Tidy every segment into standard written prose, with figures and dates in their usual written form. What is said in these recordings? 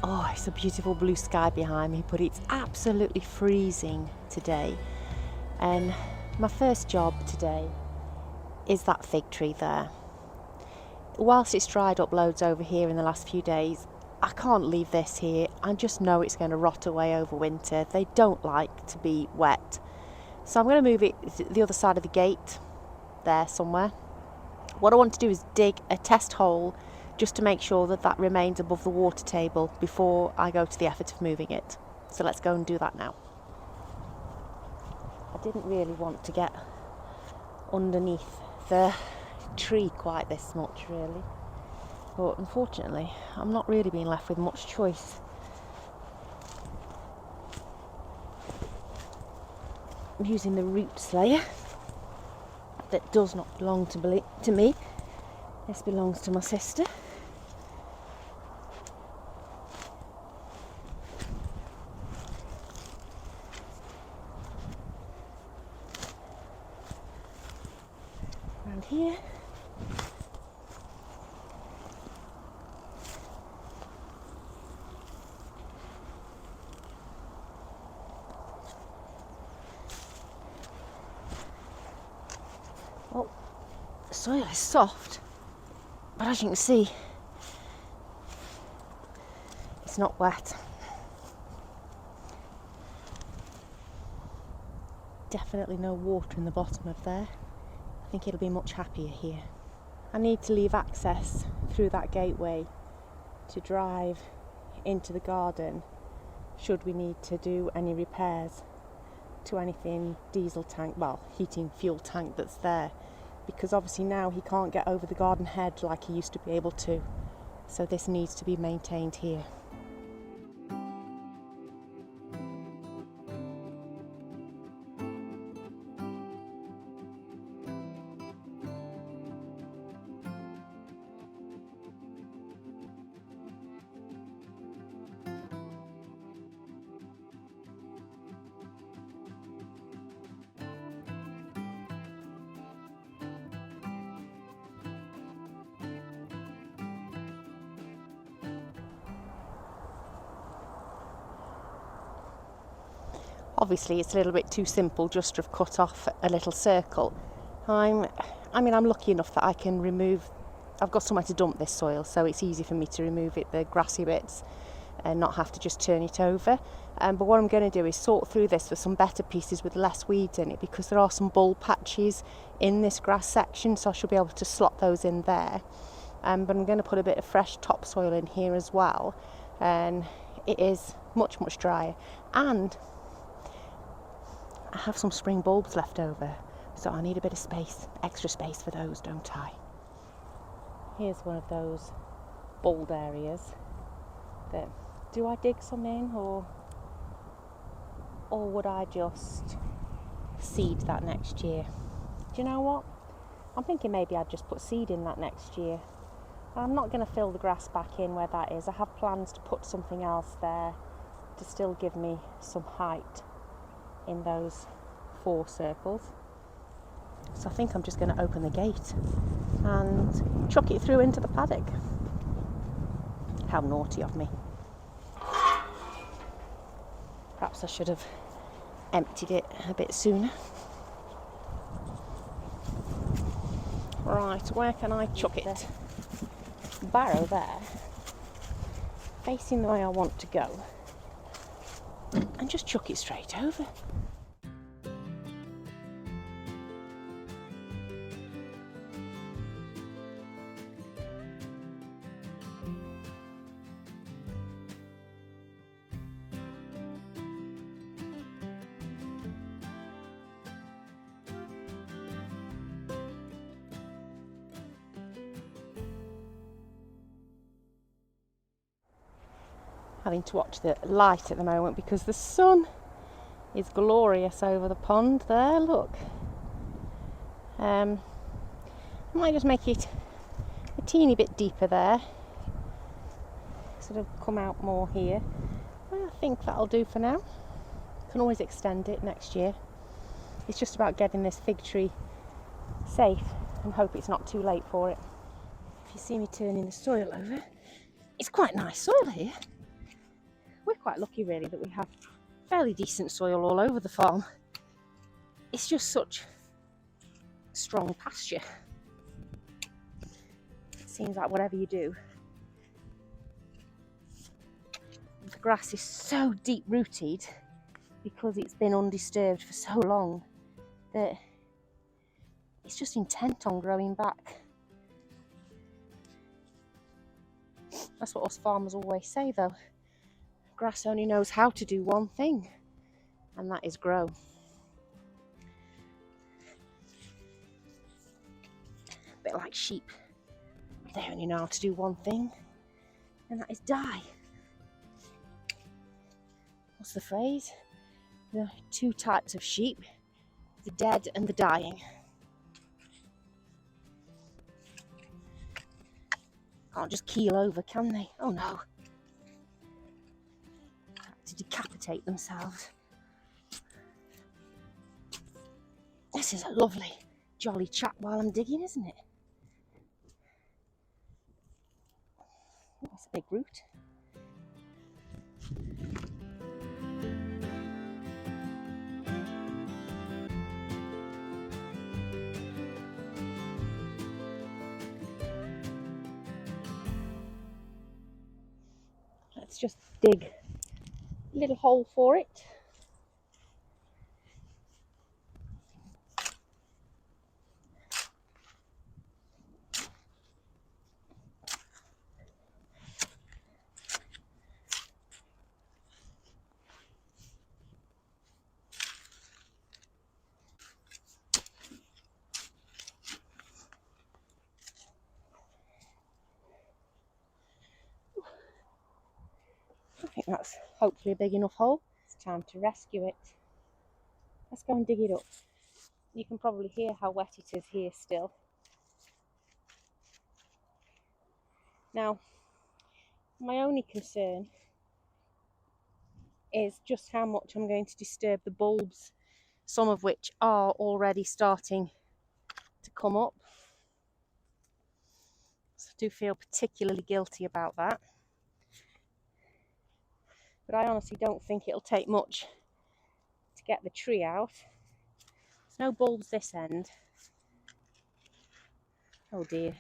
Oh, it's a beautiful blue sky behind me, but it's absolutely freezing today. And my first job today is that fig tree there. Whilst it's dried up loads over here in the last few days, I can't leave this here. I just know it's going to rot away over winter. They don't like to be wet. So I'm going to move it to the other side of the gate there somewhere. What I want to do is dig a test hole just to make sure that that remains above the water table before I go to the effort of moving it. So let's go and do that now. I didn't really want to get underneath the tree quite this much really, but unfortunately I'm not really being left with much choice. I'm using the root slayer that does not belong to me. This belongs to my sister. Around here. Well, the soil is soft, but as you can see, it's not wet. Definitely no water in the bottom of there. I think it'll be much happier here. I need to leave access through that gateway to drive into the garden should we need to do any repairs to anything diesel tank, well, heating fuel tank that's there, because obviously now he can't get over the garden hedge like he used to be able to, so this needs to be maintained here. Obviously it's a little bit too simple just to have cut off a little circle. I'm lucky enough that I can remove, I've got somewhere to dump this soil, so it's easy for me to remove it, the grassy bits, and not have to just turn it over. But what I'm going to do is sort through this for some better pieces with less weeds in it, because there are some bulb patches in this grass section, so I should be able to slot those in there. But I'm going to put a bit of fresh topsoil in here as well, and it is much drier. And I have some spring bulbs left over, so I need a bit of space, extra space for those, don't I? Here's one of those bulb areas that, do I dig some in or would I just seed that next year? Do you know what? I'm thinking maybe I'd just put seed in that next year. I'm not going to fill the grass back in where that is. I have plans to put something else there to still give me some height in those 4 circles. So I think I'm just going to open the gate and chuck it through into the paddock. How naughty of me. Perhaps I should have emptied it a bit sooner. Right, where can I chuck it? Barrow there, facing the way I want to go, and just chuck it straight over. Having to watch the light at the moment because the sun is glorious over the pond there, look. I might just make it a teeny bit deeper there, sort of come out more here. I think that'll do for now. Can always extend it next year. It's just about getting this fig tree safe and hope it's not too late for it. If you see me turning the soil over, It's quite nice soil here. We're quite lucky really that we have fairly decent soil all over the farm. It's just such strong pasture. It seems like whatever you do, the grass is so deep rooted because it's been undisturbed for so long that it's just intent on growing back. That's what us farmers always say though. Grass only knows how to do one thing, and that is grow. A bit like sheep. They only know how to do one thing, and that is die. What's the phrase? There are two types of sheep, the dead and the dying. Can't just keel over, can they? Oh no. To decapitate themselves. This is a lovely, jolly chat while I'm digging, isn't it? Oh, that's a big root. Let's just dig a little hole for it. I think that's hopefully a big enough hole. It's time to rescue it. Let's go and dig it up. You can probably hear how wet it is here still. Now, my only concern is just how much I'm going to disturb the bulbs, some of which are already starting to come up. So I do feel particularly guilty about that. But I honestly don't think it'll take much to get the tree out. There's no bulbs this end. Oh dear.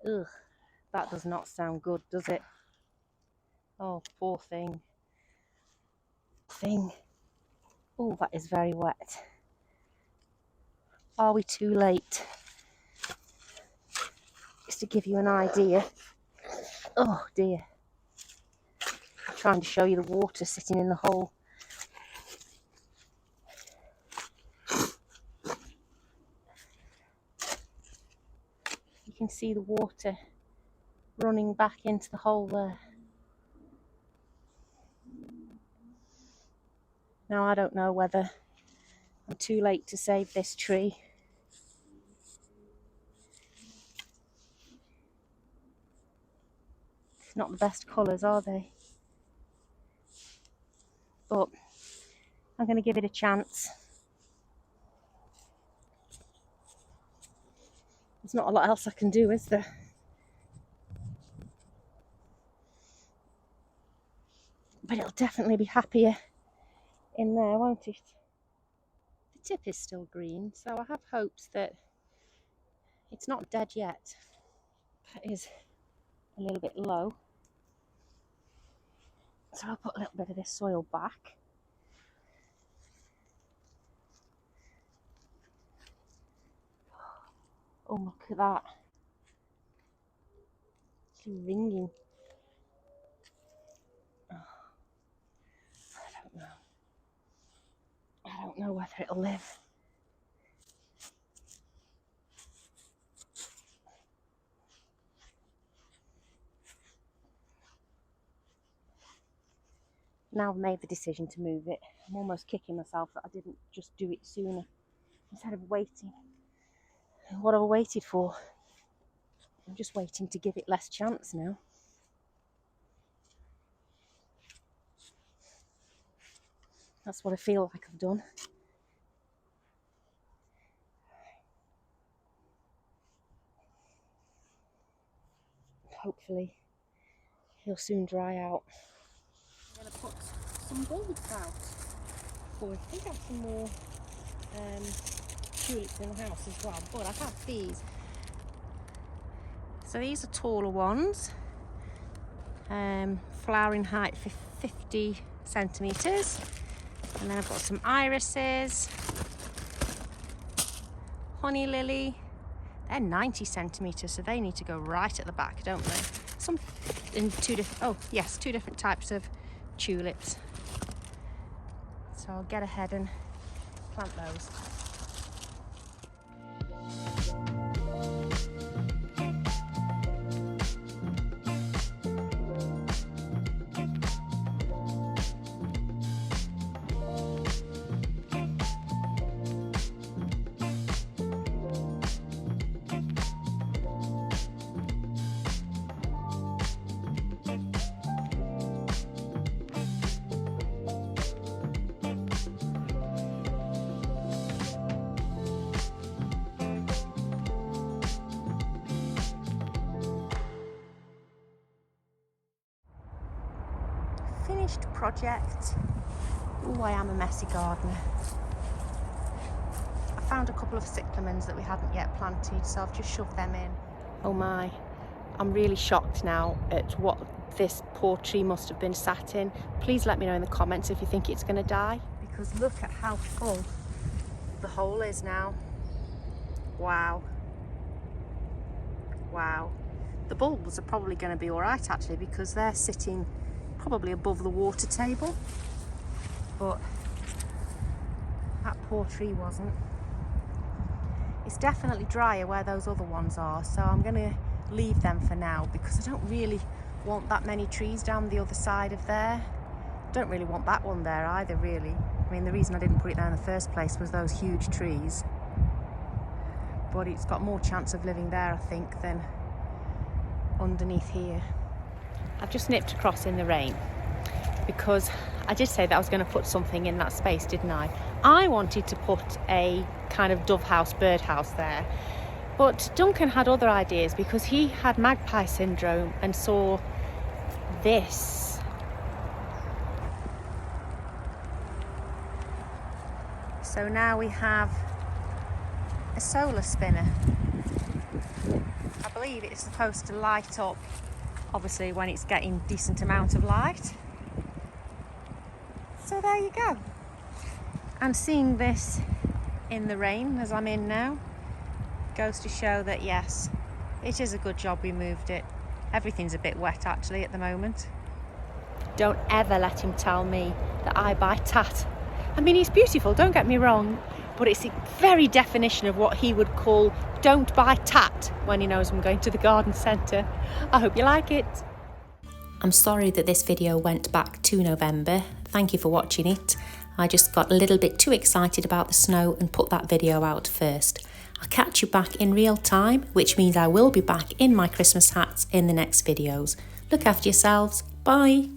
Ugh, that does not sound good, does it? Oh, poor thing. Oh, that is very wet. Are we too late? Just to give you an idea. Oh dear. I'm trying to show you the water sitting in the hole. You can see the water running back into the hole there. Now I don't know whether I'm too late to save this tree. It's not the best colours, are they? But I'm going to give it a chance. There's not a lot else I can do, is there? But it'll definitely be happier in there, won't it? The tip is still green, so I have hopes that it's not dead yet. That is a little bit low. So I'll put a little bit of this soil back. Oh, look at that. It's ringing. Oh, I don't know whether it'll live. Now I've made the decision to move it. I'm almost kicking myself that I didn't just do it sooner instead of waiting. What have I waited for? I'm just waiting to give it less chance now. That's what I feel like I've done. hopefully he'll soon dry out. I'm going to put some bulbs out for, I think I have some more tulips in the house as well, but I have these. So these are taller ones, flowering height for 50 centimetres, and then I've got some irises, honey lily. They're 90 centimetres, so they need to go right at the back, don't they? Some in two different types of tulips. So I'll get ahead and plant those. Finished project. Oh, I am a messy gardener. I found a couple of cyclamens that we hadn't yet planted, so I've just shoved them in. Oh my, I'm really shocked now at what this poor tree must have been sat in. Please let me know in the comments if you think it's going to die, because look at how full the hole is now. Wow. Wow. The bulbs are probably going to be all right actually, because they're sitting probably above the water table, but that poor tree wasn't. It's definitely drier where those other ones are, so I'm going to leave them for now, because I don't really want that many trees down the other side of there. Don't really want that one there either, really. I mean, the reason I didn't put it there in the first place was those huge trees, but it's got more chance of living there, I think, than underneath here. I've just nipped across in the rain because I did say that I was going to put something in that space, didn't I? I wanted to put a kind of dove house, bird house there, but Duncan had other ideas because he had magpie syndrome and saw this. So now we have a solar spinner. I believe it's supposed to light up, obviously, when it's getting decent amount of light. So there you go. And seeing this in the rain as I'm in now goes to show that yes, it is a good job we moved it. Everything's a bit wet actually at the moment. Don't ever let him tell me that I buy tat. I mean, he's beautiful, don't get me wrong, but it's the very definition of what he would call don't buy tat when he knows I'm going to the garden centre. I hope you like it. I'm sorry that this video went back to November. Thank you for watching it. I just got a little bit too excited about the snow and put that video out first. I'll catch you back in real time, which means I will be back in my Christmas hats in the next videos. Look after yourselves. Bye.